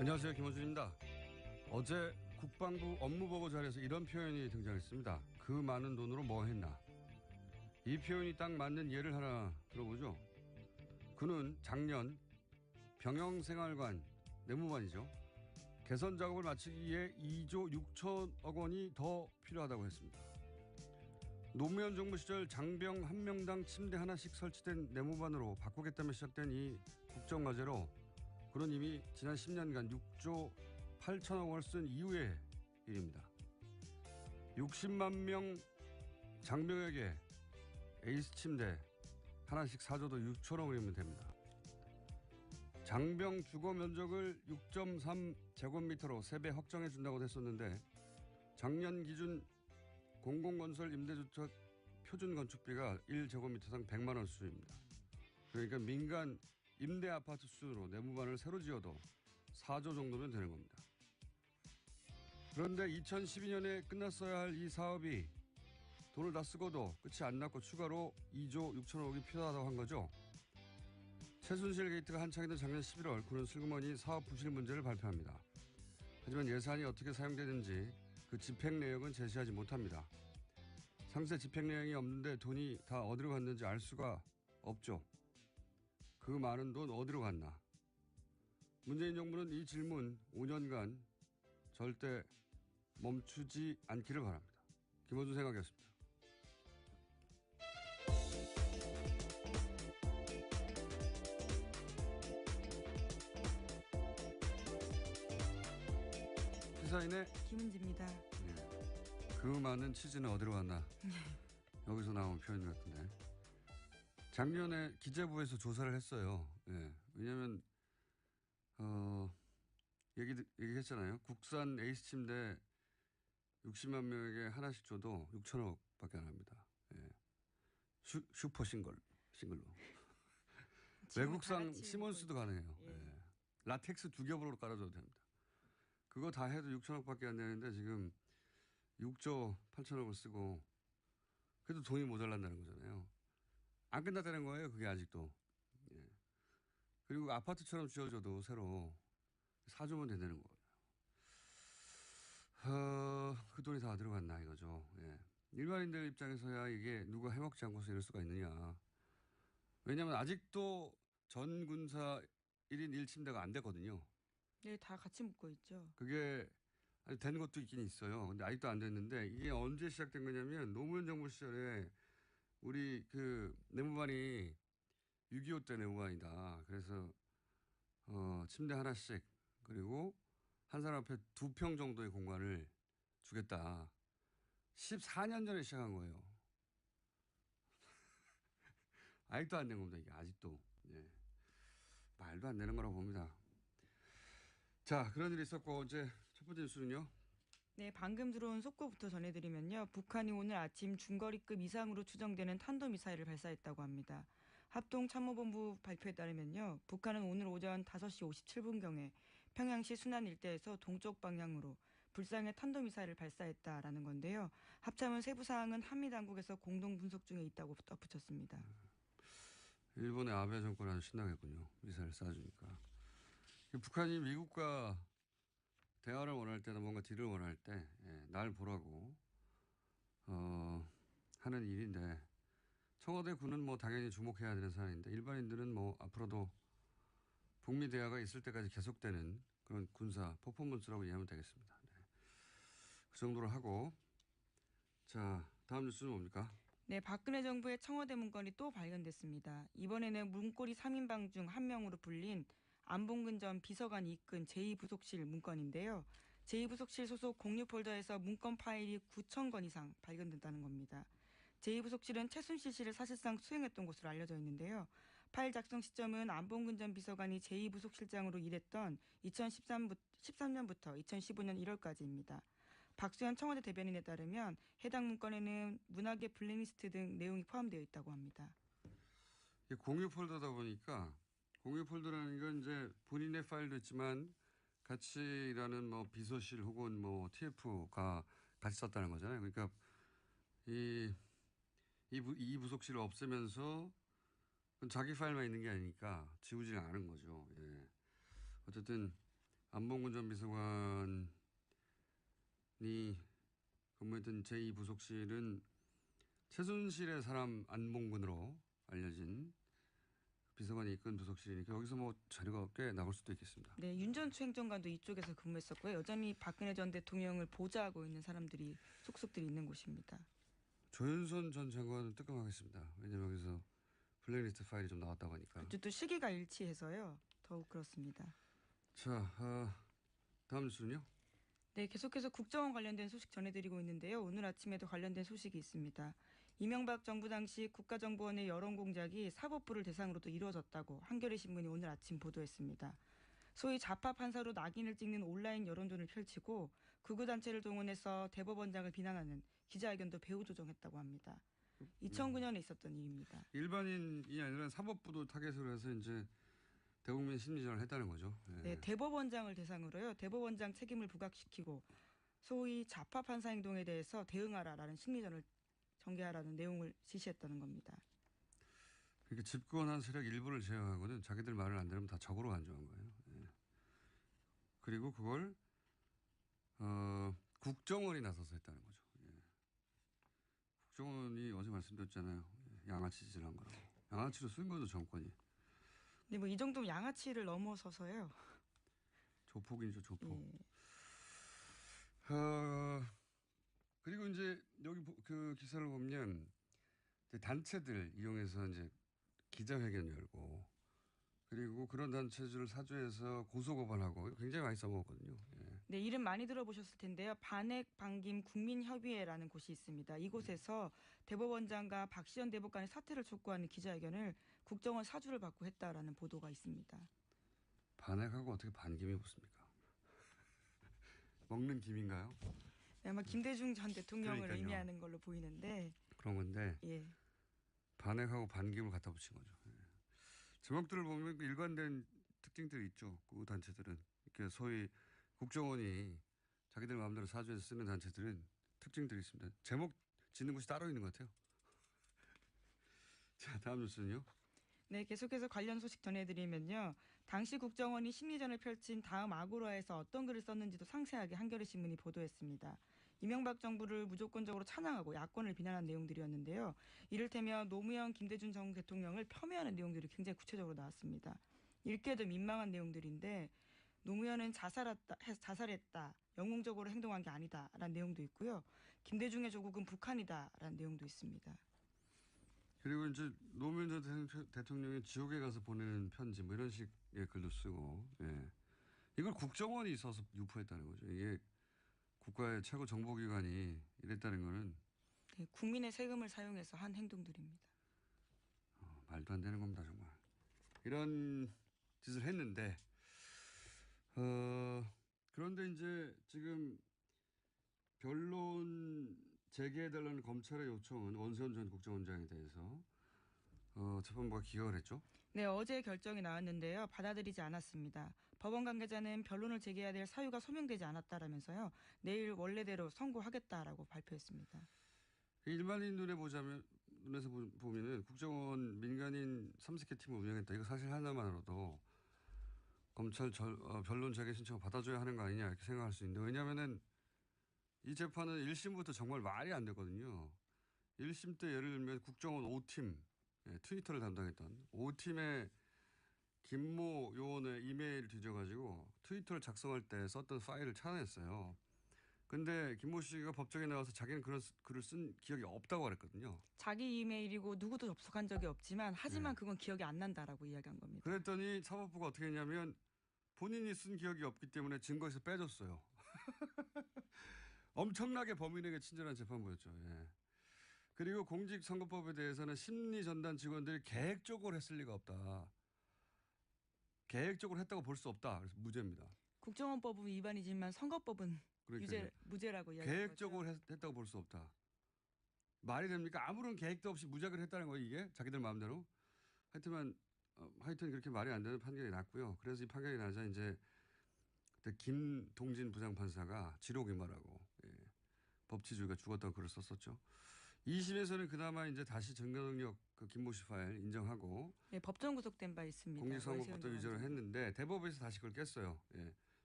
안녕하세요, 김원준입니다. 어제 국방부 업무보고 자리에서 이런 표현이 등장했습니다. 그 많은 돈으로 뭐 했나. 이 표현이 딱 맞는 예를 하나 들어보죠. 그는 작년 병영생활관 내무반이죠. 개선 작업을 마치기 위해 2조 6천억 원이 더 필요하다고 했습니다. 노무현 정부 시절 장병 한 명당 침대 하나씩 설치된 내무반으로 바꾸겠다며 시작된 이 국정과제로 그런 이미 지난 10년간 6조 8천억 원을 쓴 이후의 일입니다. 60만 명 장병에게 에이스 침대 하나씩 사줘도 6천억 원이면 됩니다. 장병 주거 면적을 6.3제곱미터로 3배 확정해 준다고 했었는데 작년 기준 공공건설 임대주택 표준 건축비가 1제곱미터당 100만 원 수준입니다. 그러니까 민간 임대 아파트 수준으로 내무반을 새로 지어도 4조 정도면 되는 겁니다. 그런데 2012년에 끝났어야 할 이 사업이 돈을 다 쓰고도 끝이 안 났고 추가로 2조 6천억이 필요하다고 한 거죠. 최순실 게이트가 한창이던 작년 11월 그는 슬그머니 사업 부실 문제를 발표합니다. 하지만 예산이 어떻게 사용되는지 그 집행 내역은 제시하지 못합니다. 상세 집행 내용이 없는데 돈이 다 어디로 갔는지 알 수가 없죠. 그 많은 돈 어디로 갔나? 문재인 정부는 이 질문 5년간 절대 멈추지 않기를 바랍니다. 김원준 생각이었습니다. 시사인의 김은지입니다. 네. 그 많은 치즈는 어디로 갔나? 여기서 나온 표현 같은데. 작년에 기재부에서 조사를 했어요. 예. 왜냐하면 얘기했잖아요. 국산 에이스 침대 60만 명에게 하나씩 줘도 6천억밖에 안 합니다. 예. 슈퍼 싱글로. 외국산 시몬스도 가능해요. 예. 예. 라텍스 2겹으로 깔아줘도 됩니다. 그거 다 해도 6천억밖에 안 되는데 지금 6조 8천억을 쓰고 그래도 돈이 모자란다는 거잖아요. 안 끝났다는 거예요. 그게 아직도. 예. 그리고 아파트처럼 지어줘도 새로 4조면 된다는 거예요. 그 돈이 다 들어갔나 이거죠. 예. 일반인들 입장에서야 이게 누가 해먹지 않고서 이럴 수가 있느냐. 왜냐하면 아직도 전 군사 1인 1침대가 안 됐거든요. 네, 다 같이 묶고 있죠. 그게 아직 된 것도 있긴 있어요. 근데 아직도 안 됐는데 이게 언제 시작된 거냐면 노무현 정부 시절에 우리 그 내무반이 6.25 때 내무반이다. 그래서 침대 하나씩 그리고 한 사람 앞에 2평 정도의 공간을 주겠다. 14년 전에 시작한 거예요. 아직도 안 된 겁니다. 이게 아직도. 예. 말도 안 되는 거라고 봅니다. 자, 그런 일이 있었고 어제 첫 번째 뉴스는요. 네, 방금 들어온 속보부터 전해드리면요. 북한이 오늘 아침 중거리급 이상으로 추정되는 탄도미사일을 발사했다고 합니다. 합동참모본부 발표에 따르면요. 북한은 오늘 오전 5시 57분경에 평양시 순안 일대에서 동쪽 방향으로 불상의 탄도미사일을 발사했다라는 건데요. 합참은 세부 사항은 한미당국에서 공동 분석 중에 있다고 덧붙였습니다. 일본의 아베 정권이 아주 신나겠군요. 미사일 쏴주니까. 북한이 미국과 대화를 원할 때나 뭔가 딜을 원할 때, 날 보라고, 하는 일인데, 청와대 군은 뭐 당연히 주목해야 되는 사안인데, 일반인들은 뭐 앞으로도 북미 대화가 있을 때까지 계속되는 그런 군사 퍼포먼스라고 이해하면 되겠습니다. 네. 그 정도로 하고, 자, 다음 뉴스는 뭡니까? 네, 박근혜 정부의 청와대 문건이 또 발견됐습니다. 이번에는 문고리 3인방 중 한 명으로 불린 안봉근 전 비서관이 이끈 제2부속실 문건인데요. 제2부속실 소속 공유 폴더에서 문건 파일이 9천 건 이상 발견됐다는 겁니다. 제2부속실은 최순실 씨를 사실상 수행했던 곳으로 알려져 있는데요. 파일 작성 시점은 안봉근 전 비서관이 제2부속실장으로 일했던 2013년부터 2015년 1월까지입니다. 박수현 청와대 대변인에 따르면 해당 문건에는 문학의 블랙리스트 등 내용이 포함되어 있다고 합니다. 이게 공유 폴더다 보니까 공유 폴더라는 건 이제 본인의 파일도 있지만 같이 일하는 뭐 비서실 혹은 뭐 TF가 같이 썼다는 거잖아요. 그러니까 이 부속실을 없애면서 자기 파일만 있는 게 아니니까 지우지 않은 거죠. 예. 어쨌든 안봉근 전 비서관이 근무했던 제2부속실은 최순실의 사람 안봉근으로 알려진 비서관이 이끈 부속실이니까 여기서 뭐 자료가 꽤 나올 수도 있겠습니다. 네, 윤 전 행정관도 이쪽에서 근무했었고요. 여전히 박근혜 전 대통령을 보좌하고 있는 사람들이 속속들이 있는 곳입니다. 조윤선 전 장관은 뜨끔하겠습니다. 왜냐하면 여기서 블랙리스트 파일이 좀 나왔다고 하니까. 또 시기가 일치해서요. 더욱 그렇습니다. 자, 다음 뉴스는요. 네, 계속해서 국정원 관련된 소식 전해드리고 있는데요. 오늘 아침에도 관련된 소식이 있습니다. 이명박 정부 당시 국가정보원의 여론 공작이 사법부를 대상으로도 이루어졌다고 한겨레 신문이 오늘 아침 보도했습니다. 소위 좌파 판사로 낙인을 찍는 온라인 여론전을 펼치고 극우단체를 동원해서 대법원장을 비난하는 기자회견도 배후 조정했다고 합니다. 2009년에 있었던 일입니다. 일반인이 아니라 사법부도 타겟으로 해서 이제 대국민 심리전을 했다는 거죠. 예. 네, 대법원장을 대상으로요. 대법원장 책임을 부각시키고 소위 좌파 판사 행동에 대해서 대응하라라는 심리전을 전개하라는 내용을 지시했다는 겁니다. 그러니까 집권한 세력 일부를 제외하고는 자기들 말을 안 들으면 다 적으로 간주한 거예요. 예. 그리고 그걸 국정원이 나서서 했다는 거죠. 예. 국정원이 어제 말씀드렸잖아요. 예. 양아치 짓을 한 거라고. 양아치로 쓴 거죠 정권이. 네, 뭐 이 정도면 양아치를 넘어서서요. 조폭이죠 조폭. 예. 그리고 이제 여기 그 기사를 보면 이제 단체들 이용해서 이제 기자회견 열고 그리고 그런 단체들을 사주해서 고소고발하고 굉장히 많이 써먹었거든요. 예. 네, 이름 많이 들어보셨을 텐데요. 반핵 반김 국민협의회라는 곳이 있습니다. 이곳에서 대법원장과 박시현 대법관의 사퇴를 촉구하는 기자회견을 국정원 사주를 받고 했다라는 보도가 있습니다. 반핵하고 어떻게 반김이 붙습니까? 먹는 김인가요? 네, 아마 김대중 전 대통령을 그러니까요. 의미하는 걸로 보이는데, 그런 건데 예. 반핵하고 반김을 갖다 붙인 거죠. 예. 제목들을 보면 그 일관된 특징들이 있죠. 그 단체들은 이렇게 소위 국정원이 자기들 마음대로 사주해서 쓰는 단체들은 특징들이 있습니다. 제목 짓는 곳이 따로 있는 것 같아요. 자, 다음 뉴스는요. 네, 계속해서 관련 소식 전해드리면요. 당시 국정원이 심리전을 펼친 다음 아고라에서 어떤 글을 썼는지도 상세하게 한겨레 신문이 보도했습니다. 이명박 정부를 무조건적으로 찬양하고 야권을 비난한 내용들이었는데요. 이를테면 노무현, 김대중 전 대통령을 폄훼하는 내용들이 굉장히 구체적으로 나왔습니다. 읽기에도 민망한 내용들인데 노무현은 자살했다. 영웅적으로 행동한 게 아니다라는 내용도 있고요. 김대중의 조국은 북한이다라는 내용도 있습니다. 그리고 이제 노무현 전 대통령이 지옥에 가서 보내는 편지 뭐 이런 식의 글도 쓰고 예. 이걸 국정원이 써서 유포했다는 거죠. 이게 국가의 최고 정보기관이 이랬다는 거는 네, 국민의 세금을 사용해서 한 행동들입니다. 말도 안 되는 겁니다 정말. 이런 짓을 했는데 그런데 이제 지금 변론 재개해달라는 검찰의 요청은 원세훈 전 국정원장에 대해서 재판부가 기각을 했죠. 네, 어제 결정이 나왔는데요. 받아들이지 않았습니다. 법원 관계자는 변론을 재개해야 될 사유가 소명되지 않았다라면서요. 내일 원래대로 선고하겠다라고 발표했습니다. 일반인 눈에서 보면은 국정원 민간인 삼색회 팀을 운영했다. 이거 사실 하나만으로도 검찰 변론 재개 신청을 받아줘야 하는 거 아니냐 이렇게 생각할 수 있는데 왜냐하면은 이 재판은 1심부터 정말 말이 안 됐거든요. 1심 때 예를 들면 국정원 5팀 트위터를 담당했던 5팀의 김모 요원의 이메일 뒤져가지고 트위터를 작성할 때 썼던 파일을 찾아냈어요. 근데 김모 씨가 법정에 나와서 자기는 그런 글을 쓴 기억이 없다고 그랬거든요. 자기 이메일이고 누구도 접속한 적이 없지만 하지만 그건 기억이 안 난다라고 이야기한 겁니다. 그랬더니 사법부가 어떻게 했냐면 본인이 쓴 기억이 없기 때문에 증거에서 빼줬어요. 엄청나게 범인에게 친절한 재판부였죠. 예. 그리고 공직선거법에 대해서는 심리전단 직원들이 계획적으로 했을 리가 없다. 계획적으로 했다고 볼 수 없다. 그래서 무죄입니다. 국정원법은 위반이지만 선거법은 그러니까 무죄라고 이야기한 계획적으로 거죠. 했다고 볼 수 없다. 말이 됩니까? 아무런 계획도 없이 무작위로 했다는 거예요, 이게? 자기들 마음대로. 하여튼 그렇게 말이 안 되는 판결이 났고요. 그래서 이 판결이 나자 이제 그때 김동진 부장판사가 지록이말하고 법치주의가 죽었다고 글을 썼었죠. 2심에서는 그나마 이제 다시 증거능력 그 김모 씨 파일 인정하고 네, 법정 구속된 바 있습니다. 공직선거법도 월세훈 위조를 영장으로. 했는데 대법원에서 다시 그걸 깼어요.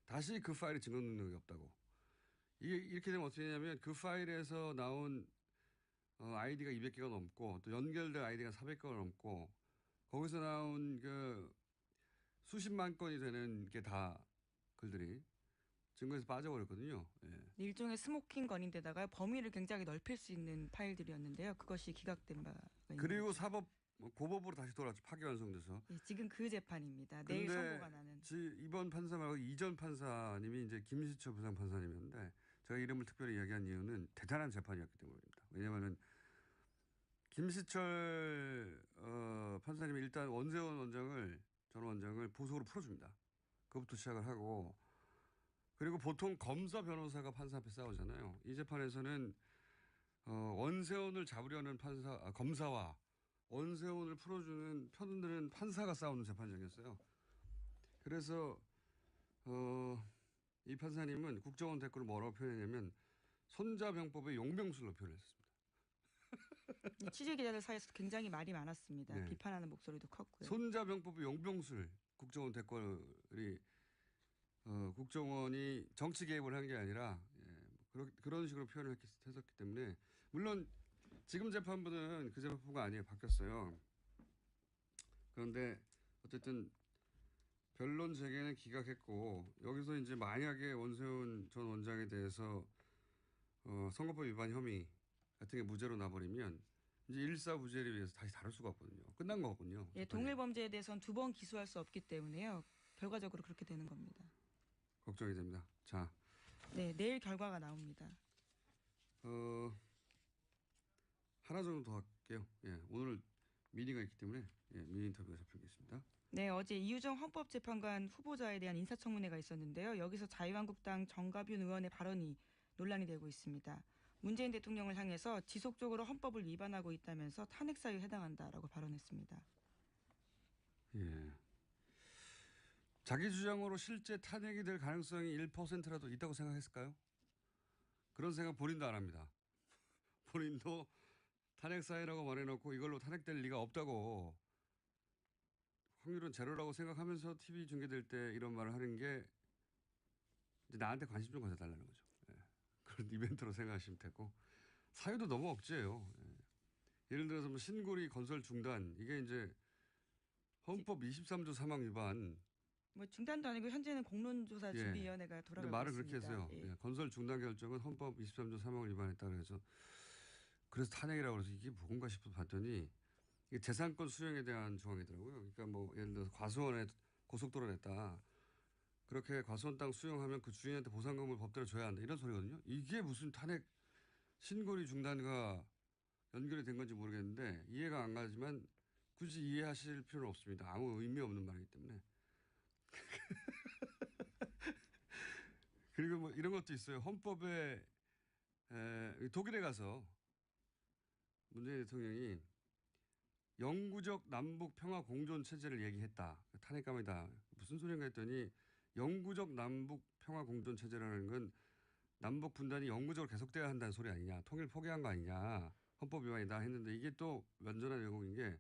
다시 그 파일에 증거능력이 없다고. 이게 이렇게 되면 어떻게 되냐면 그 파일에서 나온 아이디가 200개가 넘고 또 연결된 아이디가 400개가 넘고 거기서 나온 그 수십만 건이 되는 게 다 글들이 증거에서 빠져버렸거든요. 네, 일종의 스모킹 건인데다가 범위를 굉장히 넓힐 수 있는 파일들이었는데요. 그것이 기각된 바가 있는 그리고 거죠. 고법으로 다시 돌아왔죠. 파기환송돼서. 예, 지금 그 재판입니다. 내일 근데 선고가 나는. 이번 판사 말고 이전 판사님이 이제 김시철 부장 판사님이었는데 제가 이름을 특별히 이야기한 이유는 대단한 재판이었기 때문입니다. 왜냐하면은 김시철 판사님이 일단 원세훈 전 원장을 보석으로 풀어줍니다. 그것부터 시작을 하고 그리고 보통 검사 변호사가 판사 앞에 싸우잖아요. 이 재판에서는 원세훈을 잡으려는 검사와 원세훈을 풀어주는 편들은 판사가 싸우는 재판장이었어요. 그래서 이 판사님은 국정원 댓글을 뭐라고 표현했냐면 손자병법의 용병술로 표현했습니다. 취재 기자들 사이에서 굉장히 말이 많았습니다. 네. 비판하는 목소리도 컸고요. 손자병법의 용병술 국정원 댓글이 국정원이 정치 개입을 한 게 아니라 그런 식으로 표현을 했었기 때문에 물론 지금 재판부는 그 재판부가 아니에요. 바뀌었어요. 그런데 어쨌든 변론 재개는 기각했고 여기서 이제 만약에 원세훈 전 원장에 대해서 선거법 위반 혐의 같은 게 무죄로 나버리면 이제 일사부재를 위해서 다시 다룰 수가 없거든요. 끝난 거거든요. 예, 동일 범죄에 대해서는 두 번 기소할 수 없기 때문에요. 결과적으로 그렇게 되는 겁니다. 걱정이 됩니다. 자, 네, 내일 결과가 나옵니다. 하나 정도 더 할게요. 오늘 미니가 있기 때문에 미니 인터뷰가 잡히겠습니다. 네, 어제 이유정 헌법재판관 후보자에 대한 인사청문회가 있었는데요. 여기서 자유한국당 정가윤 의원의 발언이 논란이 되고 있습니다. 문재인 대통령을 향해서 지속적으로 헌법을 위반하고 있다면서 탄핵 사유에 해당한다라고 발언했습니다. 예. 자기 주장으로 실제 탄핵이 될 가능성이 1%라도 있다고 생각했을까요? 그런 생각 본인도 안 합니다. 본인도 탄핵 사유라고 말해놓고 이걸로 탄핵될 리가 없다고 확률은 제로라고 생각하면서 TV 중계될 때 이런 말을 하는 게 이제 나한테 관심 좀 가져달라는 거죠. 그런 이벤트로 생각하시면 되고 사유도 너무 억지예요. 예를 들어서 뭐 신고리 건설 중단 이게 이제 헌법 23조 3항 위반. 뭐 중단도 아니고 현재는 공론조사 준비위원회가 돌아가고 말을 있습니다. 그렇게 했어요. 예. 건설 중단 결정은 헌법 23조 3항을 위반했다 그래서 탄핵이라고 해서 이게 뭔가 싶어 봤더니 이게 재산권 수용에 대한 조항이더라고요. 그러니까 뭐 예를 들어서 과수원에 고속도로 냈다. 그렇게 과수원 땅 수용하면 그 주인한테 보상금을 법대로 줘야 한다. 이런 소리거든요. 이게 무슨 탄핵 신고리 중단과 연결이 된 건지 모르겠는데 이해가 안 가지만 굳이 이해하실 필요는 없습니다. 아무 의미 없는 말이기 때문에. 그리고 뭐 이런 것도 있어요. 헌법에 독일에 가서 문재인 대통령이 영구적 남북 평화 공존 체제를 얘기했다. 탄핵감이다. 무슨 소리인가 했더니 영구적 남북 평화 공존 체제라는 건 남북 분단이 영구적으로 계속돼야 한다는 소리 아니냐. 통일 포기한 거 아니냐. 헌법 위반이다 했는데 이게 또 완전한 왜곡인 게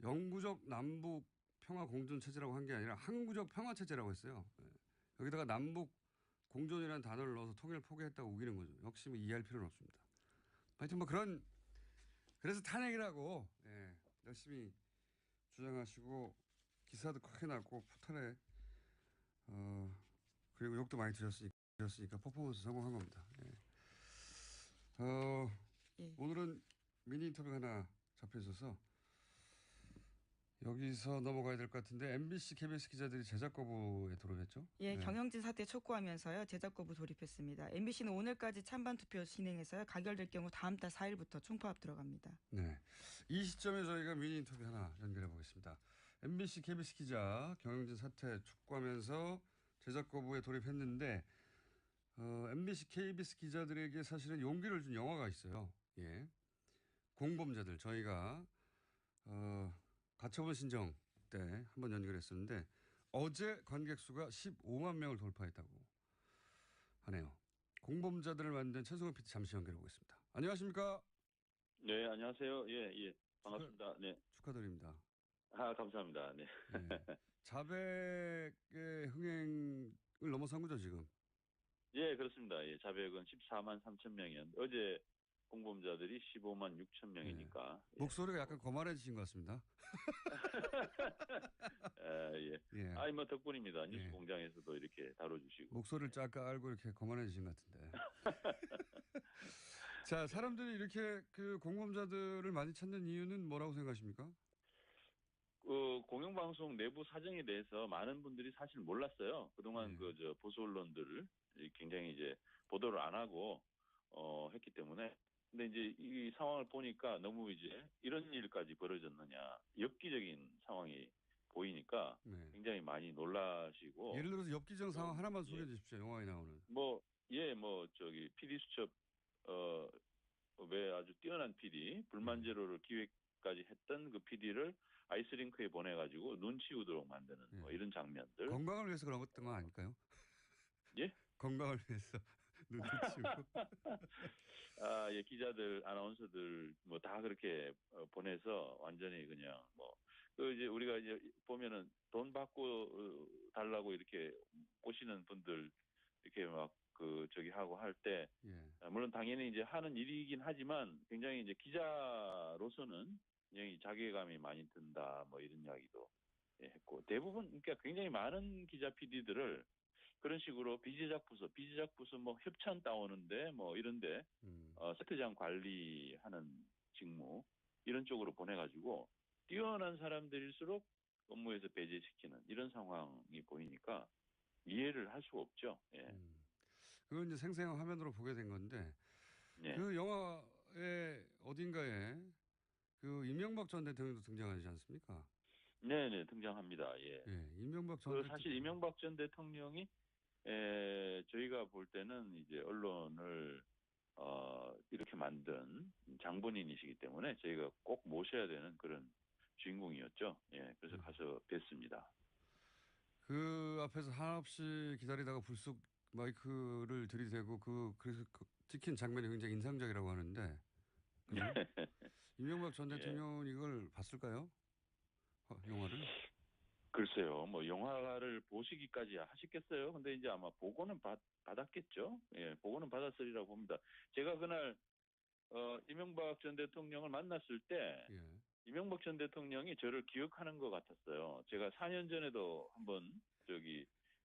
영구적 남북 평화 공존 체제라고 한 게 아니라 항구적 평화 체제라고 했어요. 여기다가 남북 공존이라는 단어를 넣어서 통일을 포기했다고 우기는 거죠. 역시 뭐 이해할 필요는 없습니다. 하여튼 뭐 그래서 탄핵이라고 열심히 주장하시고 기사도 크게 났고 포털에 그리고 욕도 많이 드렸으니까 퍼포먼스 성공한 겁니다. 예. 오늘은 미니 인터뷰 하나 잡혀 있어서 여기서 넘어가야 될 것 같은데 MBC, KBS 기자들이 제작 거부에 돌입했죠? 예, 경영진 사태 촉구하면서요. 제작 거부 돌입했습니다. MBC는 오늘까지 찬반 투표 진행해서요. 가결될 경우 다음 달 4일부터 총파업 들어갑니다. 네, 이 시점에 저희가 미니 인터뷰 하나 연결해 보겠습니다. MBC, KBS 기자 경영진 사태 촉구하면서 제작 거부에 돌입했는데 MBC, KBS 기자들에게 사실은 용기를 준 영화가 있어요. 예. 공범자들 저희가 가처분 신청 때 한번 연결했었는데 어제 관객 수가 15만 명을 돌파했다고 하네요. 공범자들을 만든 최승호 PD 잠시 연결해 보겠습니다. 안녕하십니까? 네, 안녕하세요. 예, 예. 반갑습니다. 네. 축하드립니다. 감사합니다. 네. 예. 자백의 흥행을 넘어선 거죠 지금? 예, 그렇습니다. 예, 자백은 14만 3천 명이었는데 어제 공범자들이 15만 6천 명이니까. 예. 목소리가 약간 거만해지신 것 같습니다. 예. 예. 아이, 뭐 덕분입니다. 뉴스 예. 공장에서도 이렇게 다뤄주시고. 목소리를 쫙 깔고 이렇게 거만해지신 것 같은데. 자, 사람들이 이렇게 그 공범자들을 많이 찾는 이유는 뭐라고 생각하십니까? 공영방송 내부 사정에 대해서 많은 분들이 사실 몰랐어요. 그동안 보수 언론들을 굉장히 이제 보도를 안 하고 했기 때문에. 근데 이제 이 상황을 보니까 너무 이제 이런 일까지 벌어졌느냐 엽기적인 상황이 보이니까 네. 굉장히 많이 놀라시고. 예를 들어서 엽기적 상황 하나만 소개해 예. 주십시오. 영화에 나오는. PD 수첩 왜 아주 뛰어난 PD 불만 제로를 기획까지 했던 그 PD를 아이스링크에 보내가지고 눈 치우도록 만드는 뭐 이런 장면들. 건강을 위해서 그런 건 아닐까요? 예? 건강을 위해서 눈 치우고. 예, 기자들, 아나운서들 뭐 다 그렇게 보내서 완전히 그냥 이제 우리가 이제 보면은 돈 받고 달라고 이렇게 꼬시는 분들 이렇게 막 하고 할 때, 예. 물론 당연히 이제 하는 일이긴 하지만 굉장히 이제 기자로서는 굉장히 자괴감이 많이 든다 뭐 이런 이야기도 했고, 대부분 그러니까 굉장히 많은 기자 PD들을 그런 식으로 비제작 부서 뭐 협찬 따오는데 뭐 이런데 세트장 관리하는 직무 이런 쪽으로 보내가지고 뛰어난 사람들일수록 업무에서 배제시키는 이런 상황이 보이니까 이해를 할 수가 없죠. 예. 그건 이제 생생한 화면으로 보게 된 건데 예. 그 영화의 어딘가에 그 이명박 전 대통령도 등장하지 않습니까? 네네 등장합니다. 예. 이명박 전 사실 이명박 전 대통령이 저희가 볼 때는 이제 언론을 이렇게 만든 장본인이시기 때문에 저희가 꼭 모셔야 되는 그런 주인공이었죠. 예. 그래서 가서 뵀습니다. 그 앞에서 한없이 기다리다가 불쑥 마이크를 들이대고 그래서 찍힌 장면이 굉장히 인상적이라고 하는데 그죠? 이명박 전 대통령은 이걸 봤을까요? 영화를? 글쎄요, 뭐 영화를 보시기까지 하셨겠어요. 근데 이제 아마 보고는 받았겠죠. 예, 보고는 받았으리라고 봅니다. 제가 그날 이명박 전 대통령을 만났을 때 이명박 전 대통령이 저를 기억하는 것 같았어요. 제가 4년 전에도 한번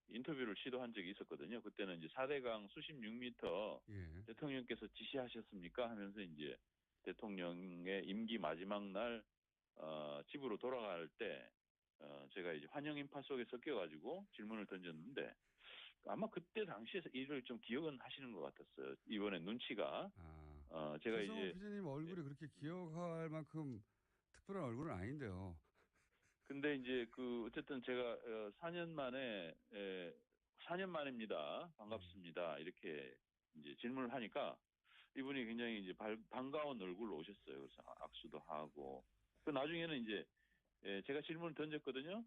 인터뷰를 시도한 적이 있었거든요. 그때는 이제 4대강 수십 6m 대통령께서 지시하셨습니까? 하면서 이제 대통령의 임기 마지막 날 집으로 돌아갈 때 제가 이제 환영 인파 속에 섞여가지고 질문을 던졌는데 아마 그때 당시에서 이를 좀 기억은 하시는 것 같았어요. 이번에 눈치가. 제가 최성호 PD님 얼굴이 그렇게 기억할 만큼 특별한 얼굴은 아닌데요. 근데 이제 어쨌든 제가 4년 만입니다. 반갑습니다. 이렇게 이제 질문을 하니까 이분이 굉장히 이제 반가운 얼굴로 오셨어요. 그래서 악수도 하고. 나중에는 이제 제가 질문을 던졌거든요.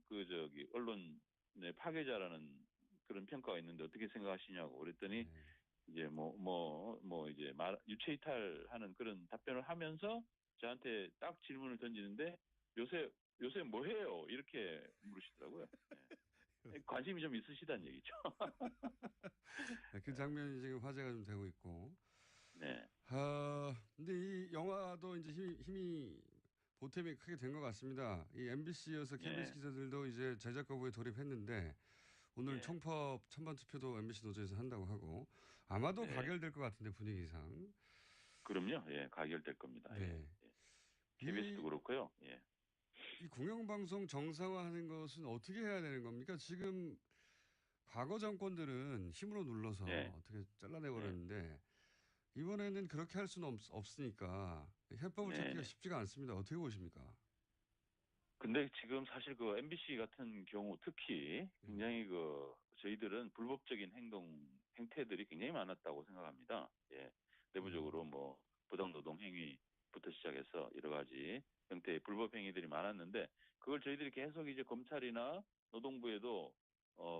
언론의 파괴자라는 그런 평가가 있는데 어떻게 생각하시냐고 그랬더니 이제 이제 유체이탈하는 그런 답변을 하면서 저한테 딱 질문을 던지는데 요새 뭐 해요? 이렇게 물으시더라고요. 네. 관심이 좀 있으시다는 얘기죠. 그 장면이 지금 화제가 좀 되고 있고. 네. 근데 이 영화도 이제 힘이 보탬이 크게 된 것 같습니다. 이 MBC여서 KBS 기자들도 이제 제작 거부에 돌입했는데 오늘 총법 찬반 투표도 MBC 노조에서 한다고 하고 아마도 가결될 것 같은데 분위기상. 그럼요. 예, 가결될 겁니다. 네. 예. KBS도 그렇고요. 예. 이 공영방송 정상화하는 것은 어떻게 해야 되는 겁니까? 지금 과거 정권들은 힘으로 눌러서 어떻게 잘라내버렸는데 이번에는 그렇게 할 수는 없으니까 해법을 찾기가 쉽지가 않습니다. 어떻게 보십니까? 근데 지금 사실 MBC 같은 경우 특히 굉장히 저희들은 불법적인 행태들이 굉장히 많았다고 생각합니다. 예, 내부적으로 뭐 부당노동 행위부터 시작해서 여러 가지 형태의 불법 행위들이 많았는데 그걸 저희들이 계속 이제 검찰이나 노동부에도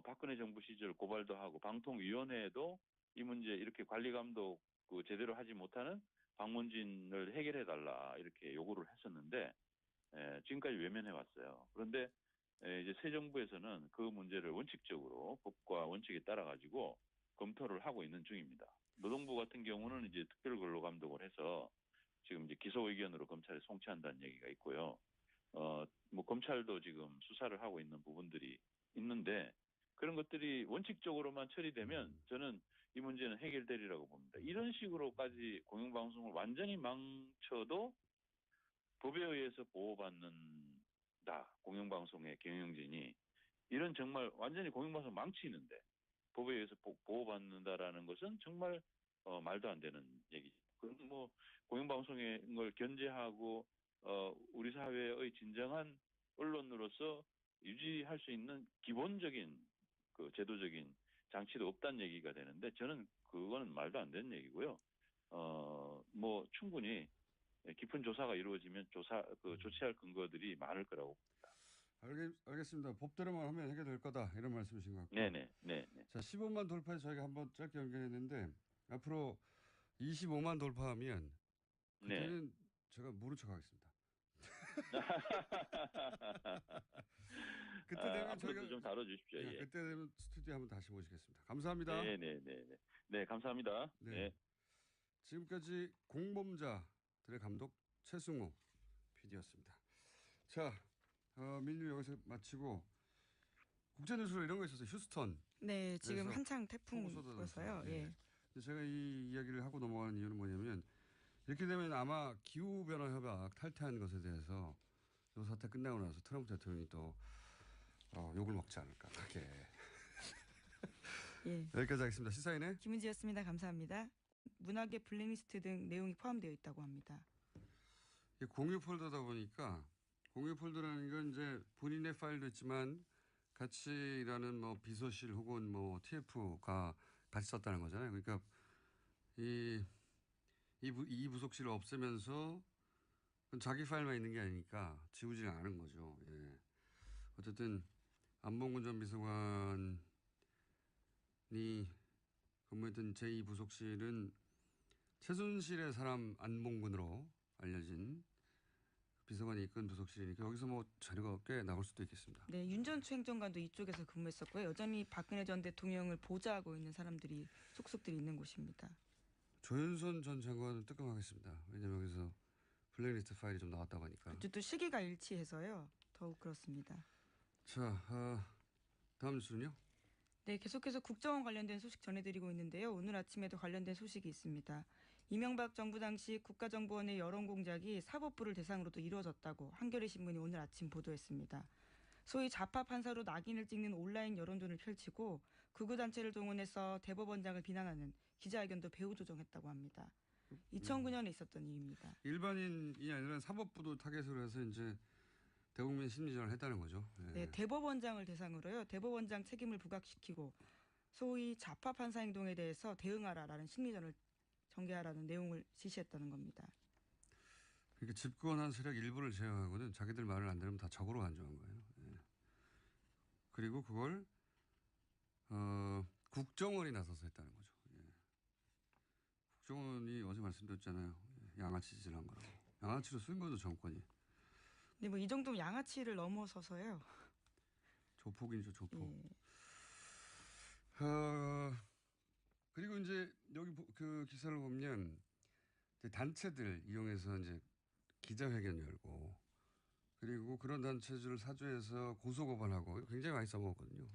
박근혜 정부 시절 고발도 하고 방통위원회에도 이 문제 이렇게 관리 감독 제대로 하지 못하는 방문진을 해결해 달라 이렇게 요구를 했었는데 지금까지 외면해 왔어요. 그런데 이제 새 정부에서는 그 문제를 원칙적으로 법과 원칙에 따라 가지고 검토를 하고 있는 중입니다. 노동부 같은 경우는 이제 특별 근로 감독을 해서 지금 이제 기소 의견으로 검찰에 송치한다는 얘기가 있고요. 뭐 검찰도 지금 수사를 하고 있는 부분들이 있는데 그런 것들이 원칙적으로만 처리되면 저는 이 문제는 해결되리라고 봅니다. 이런 식으로까지 공영방송을 완전히 망쳐도 법에 의해서 보호받는다. 공영방송의 경영진이 이런 정말 완전히 공영방송 망치는데 법에 의해서 보호받는다라는 것은 정말 말도 안 되는 얘기죠. 그럼 뭐 공영방송의 걸 견제하고 우리 사회의 진정한 언론으로서 유지할 수 있는 기본적인 그 제도적인 장치도 없다는 얘기가 되는데 저는 그거는 말도 안 되는 얘기고요. 뭐 충분히 깊은 조사가 이루어지면 조치할 근거들이 많을 거라고. 알겠습니다. 법대로만 하면 해결될 거다 이런 말씀이신 것 같고. 네네. 자, 15만 돌파해서 저희가 한번 짧게 연결했는데 앞으로 25만 돌파하면 그때는 제가 모른 척하겠습니다. 그때 되면 앞으로도 저희가 좀 다뤄주십시오. 예. 그때 되면 스튜디오 한번 다시 모시겠습니다. 감사합니다. 네, 감사합니다. 네. 지금까지 공범자들의 감독 최승호 PD였습니다. 자, 민유 여기서 마치고 국제뉴스로 이런 거 있었어요. 휴스턴. 네, 지금 그래서 한창 태풍 불어서요. 예. 제가 이 이야기를 하고 넘어가는 이유는 뭐냐면 이렇게 되면 아마 기후변화 협약 탈퇴한 것에 대해서 이 사태 끝나고 나서 트럼프 대통령이 또 욕을 먹지 않을까. 크게. 예. 여기까지 하겠습니다. 시사인의 김은지였습니다. 감사합니다. 문학의 블랙리스트 등 내용이 포함되어 있다고 합니다. 공유 폴더다 보니까 공유 폴더라는 건 이제 본인의 파일도 있지만 같이 일하는 뭐 비서실 혹은 뭐 TF가 같이 썼다는 거잖아요. 그러니까 이 부속실을 없애면서 자기 파일만 있는 게 아니니까 지우지는 않은 거죠. 예. 어쨌든 안봉근 전 비서관이 근무했던 제2부속실은 최순실의 사람 안봉근으로 알려진 비서관이 이끈 부속실이니까 여기서 뭐 자료가 꽤 나올 수도 있겠습니다. 네, 윤전추 행정관도 이쪽에서 근무했었고요. 여전히 박근혜 전 대통령을 보좌하고 있는 사람들이 속속들이 있는 곳입니다. 조윤선 전 장관은 뜨끔하겠습니다. 왜냐하면 여기서 블랙리스트 파일이 좀 나왔다고 하니까. 또 시기가 일치해서요. 더욱 그렇습니다. 자, 다음 뉴스는요? 네, 계속해서 국정원 관련된 소식 전해드리고 있는데요. 오늘 아침에도 관련된 소식이 있습니다. 이명박 정부 당시 국가정보원의 여론 공작이 사법부를 대상으로도 이루어졌다고 한겨레 신문이 오늘 아침 보도했습니다. 소위 좌파 판사로 낙인을 찍는 온라인 여론전을 펼치고 극우단체를 동원해서 대법원장을 비난하는 기자회견도 배후 조정했다고 합니다. 2009년에 있었던 일입니다. 일반인이 아니라 사법부도 타겟으로 해서 이제 대국민 심리전을 했다는 거죠. 네, 대법원장을 대상으로요. 대법원장 책임을 부각시키고 소위 좌파 판사 행동에 대해서 대응하라라는 심리전을 전개하라는 내용을 지시했다는 겁니다. 그러니까 집권한 세력 일부를 제외하고는 자기들 말을 안 들으면 다 적으로 간주한 거예요. 그리고 그걸 국정원이 나서서 했다는 거죠. 국정원이 어제 말씀드렸잖아요. 양아치 짓을 한 거라고. 양아치로 쓴 거죠, 정권이. 네, 뭐 이 정도면 양아치를 넘어서서요. 조폭이죠, 조폭. 예. 그리고 이제 여기 그 기사를 보면 이제 단체들 이용해서 이제 기자회견 열고 그리고 그런 단체들을 사주해서 고소고발하고 굉장히 많이 써먹었거든요.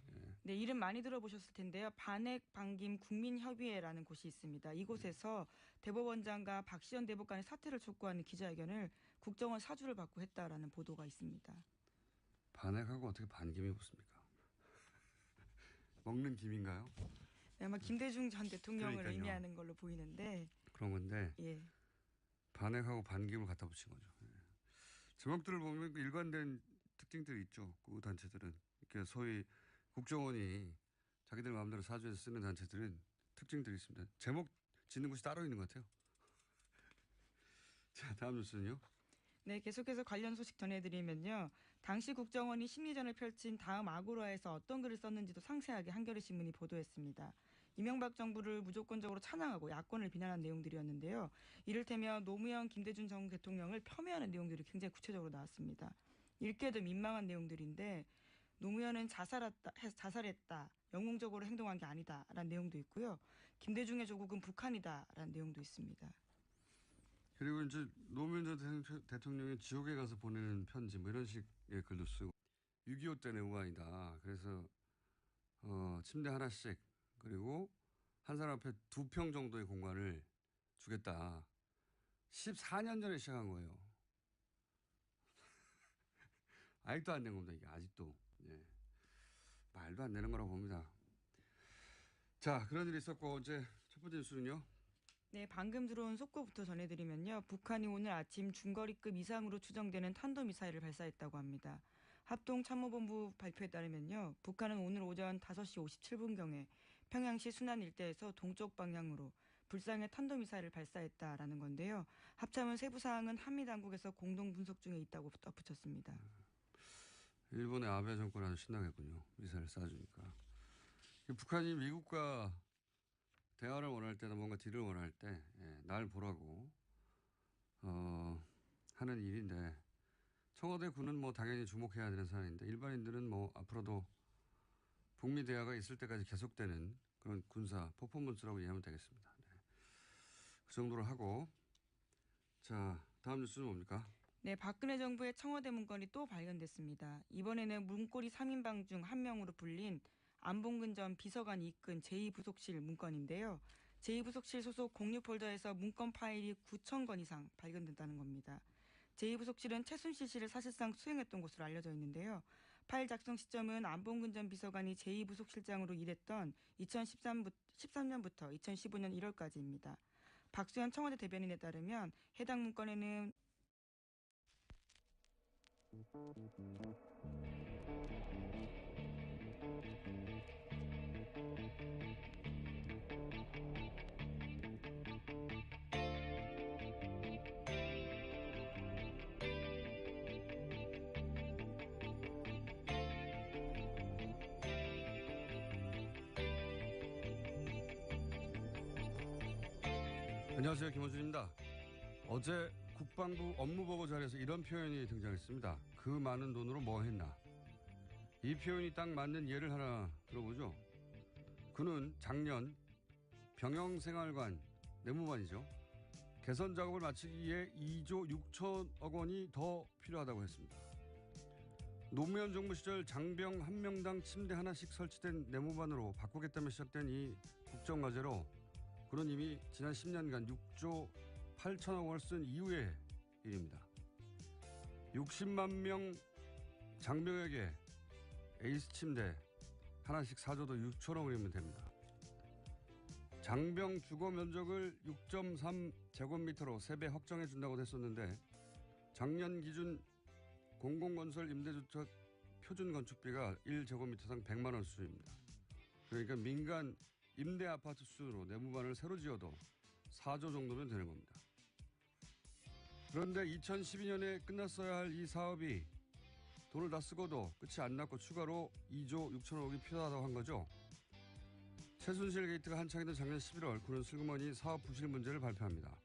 네, 이름 많이 들어보셨을 텐데요. 반핵 반김 국민협의회라는 곳이 있습니다. 이곳에서 대법원장과 박시현 대법관의 사퇴를 촉구하는 기자회견을 국정원 사주를 받고 했다라는 보도가 있습니다. 반핵하고 어떻게 반김이 붙습니까? 먹는 김인가요? 네, 아마 김대중 전 대통령을 그러니까요. 의미하는 걸로 보이는데. 그런 건데 예. 반핵하고 반김을 갖다 붙인 거죠. 제목들을 보면 그 일관된 특징들이 있죠. 그 단체들은. 그러니까 소위 국정원이 자기들 마음대로 사주해서 쓰는 단체들은 특징들이 있습니다. 제목 짓는 곳이 따로 있는 것 같아요. 자, 다음 뉴스는요. 네, 계속해서 관련 소식 전해드리면요. 당시 국정원이 심리전을 펼친 다음 아고라에서 어떤 글을 썼는지도 상세하게 한겨레 신문이 보도했습니다. 이명박 정부를 무조건적으로 찬양하고 야권을 비난한 내용들이었는데요. 이를테면 노무현, 김대중 전 대통령을 폄훼하는 내용들이 굉장히 구체적으로 나왔습니다. 읽게도 민망한 내용들인데 노무현은 자살했다. 영웅적으로 행동한 게 아니다라는 내용도 있고요. 김대중의 조국은 북한이다라는 내용도 있습니다. 그리고 이제 노무현 전 대통령이 지옥에 가서 보내는 편지 뭐 이런 식의 글도 쓰고 6.25 때 내무반이다. 그래서 침대 하나씩 그리고 한 사람 앞에 2평 정도의 공간을 주겠다. 14년 전에 시작한 거예요. 아직도 안 된 겁니다. 이게 아직도. 예. 말도 안 되는 거라고 봅니다. 자, 그런 일이 있었고 이제 첫 번째 뉴스는요. 네, 방금 들어온 속보부터 전해드리면요. 북한이 오늘 아침 중거리급 이상으로 추정되는 탄도미사일을 발사했다고 합니다. 합동참모본부 발표에 따르면요. 북한은 오늘 오전 5시 57분경에 평양시 순안 일대에서 동쪽 방향으로 불상의 탄도미사일을 발사했다라는 건데요. 합참은 세부 사항은 한미 당국에서 공동 분석 중에 있다고 덧붙였습니다. 일본의 아베 정권 아주 신나겠군요. 미사일 쏴주니까. 북한이 미국과 대화를 원할 때나 뭔가 딜을 원할 때 날 보라고 하는 일인데 청와대 군은 뭐 당연히 주목해야 되는 사안인데 일반인들은 뭐 앞으로도 북미 대화가 있을 때까지 계속되는 그런 군사 퍼포먼스라고 이해하면 되겠습니다. 네. 그 정도로 하고 자 다음 뉴스는 뭡니까? 네, 박근혜 정부의 청와대 문건이 또 발견됐습니다. 이번에는 문고리 3인방 중 한 명으로 불린 안봉근 전 비서관이 이끈 제2부속실 문건인데요. 제2부속실 소속 공유 폴더에서 문건 파일이 9천 건 이상 발견됐다는 겁니다. 제2부속실은 최순실 씨를 사실상 수행했던 곳으로 알려져 있는데요. 파일 작성 시점은 안봉근 전 비서관이 제2부속실장으로 일했던 2013년부터 2015년 1월까지입니다. 박수현 청와대 대변인에 따르면 해당 문건에는 안녕하세요. 김원준입니다. 어제 국방부 업무보고 자리에서 이런 표현이 등장했습니다. 그 많은 돈으로 뭐 했나. 이 표현이 딱 맞는 예를 하나 들어보죠. 그는 작년 병영생활관 내무반이죠. 개선 작업을 마치기 위해 2조 6천억 원이 더 필요하다고 했습니다. 노무현 정부 시절 장병 한 명당 침대 하나씩 설치된 내무반으로 바꾸겠다며 시작된 이 국정과제로 그는 이미 지난 10년간 6조 8천억 원을 쓴 이후의 일입니다. 60만 명 장병에게 에이스 침대 하나씩 사줘도 6천억 원이면 됩니다. 장병 주거 면적을 6.3제곱미터로 3배 확정해 준다고 했었는데 작년 기준 공공건설 임대주택 표준 건축비가 1제곱미터당 100만 원 수준입니다. 그러니까 민간 임대 아파트 수준으로 내무반을 새로 지어도 4조 정도면 되는 겁니다. 그런데 2012년에 끝났어야 할 이 사업이 돈을 다 쓰고도 끝이 안 났고 추가로 2조 6천억이 필요하다고 한 거죠. 최순실 게이트가 한창이던 작년 11월 그는 슬그머니 사업 부실 문제를 발표합니다.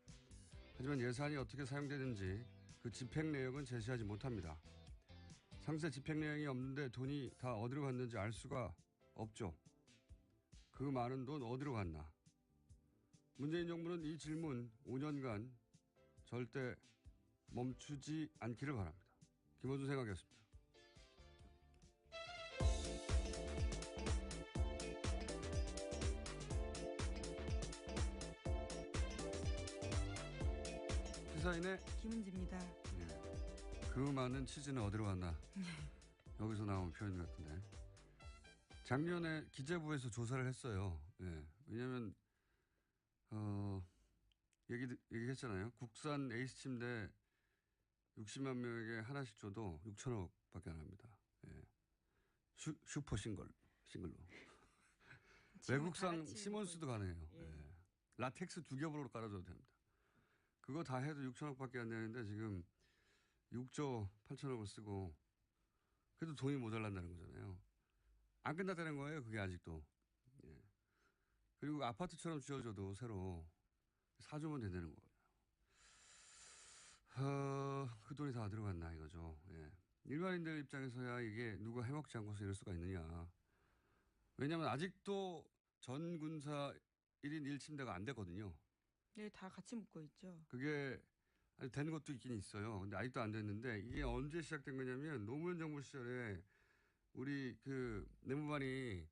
하지만 예산이 어떻게 사용되는지 그 집행 내역은 제시하지 못합니다. 상세 집행 내용이 없는데 돈이 다 어디로 갔는지 알 수가 없죠. 그 많은 돈 어디로 갔나. 문재인 정부는 이 질문 5년간 절대 멈추지 않기를 바랍니다. 김원준 생각이었습니다. 시사인의 김은지입니다. 그 많은 치즈는 어디로 갔나. 여기서 나온 표현 같은데. 작년에 기재부에서 조사를 했어요. 왜냐하면 얘기했잖아요. 국산 에이스 침대 60만 명에게 하나씩 줘도 6천억밖에 안 합니다. 슈퍼 싱글로. 외국산 갈아치우는 시몬스도 거 있죠. 가능해요. 예. 예. 라텍스 2겹으로 깔아줘도 됩니다. 그거 다 해도 6천억밖에 안 되는데 지금 6조 8천억을 쓰고 그래도 돈이 모자란다는 거잖아요. 안 끝났다는 거예요. 그게 아직도. 예. 그리고 아파트처럼 지어져도 새로 4조면 된다는 거예요. 그 돈이 다 들어갔나 이거죠. 예. 일반인들 입장에서야 이게 누가 해먹지 않고서 이럴 수가 있느냐. 왜냐하면 아직도 전 군사 1인 1침대가 안 됐거든요. 네, 다 같이 묶어 있죠. 그게 아직 된 것도 있긴 있어요. 근데 아직도 안 됐는데 이게 언제 시작된 거냐면 노무현 정부 시절에 우리 그 내무반이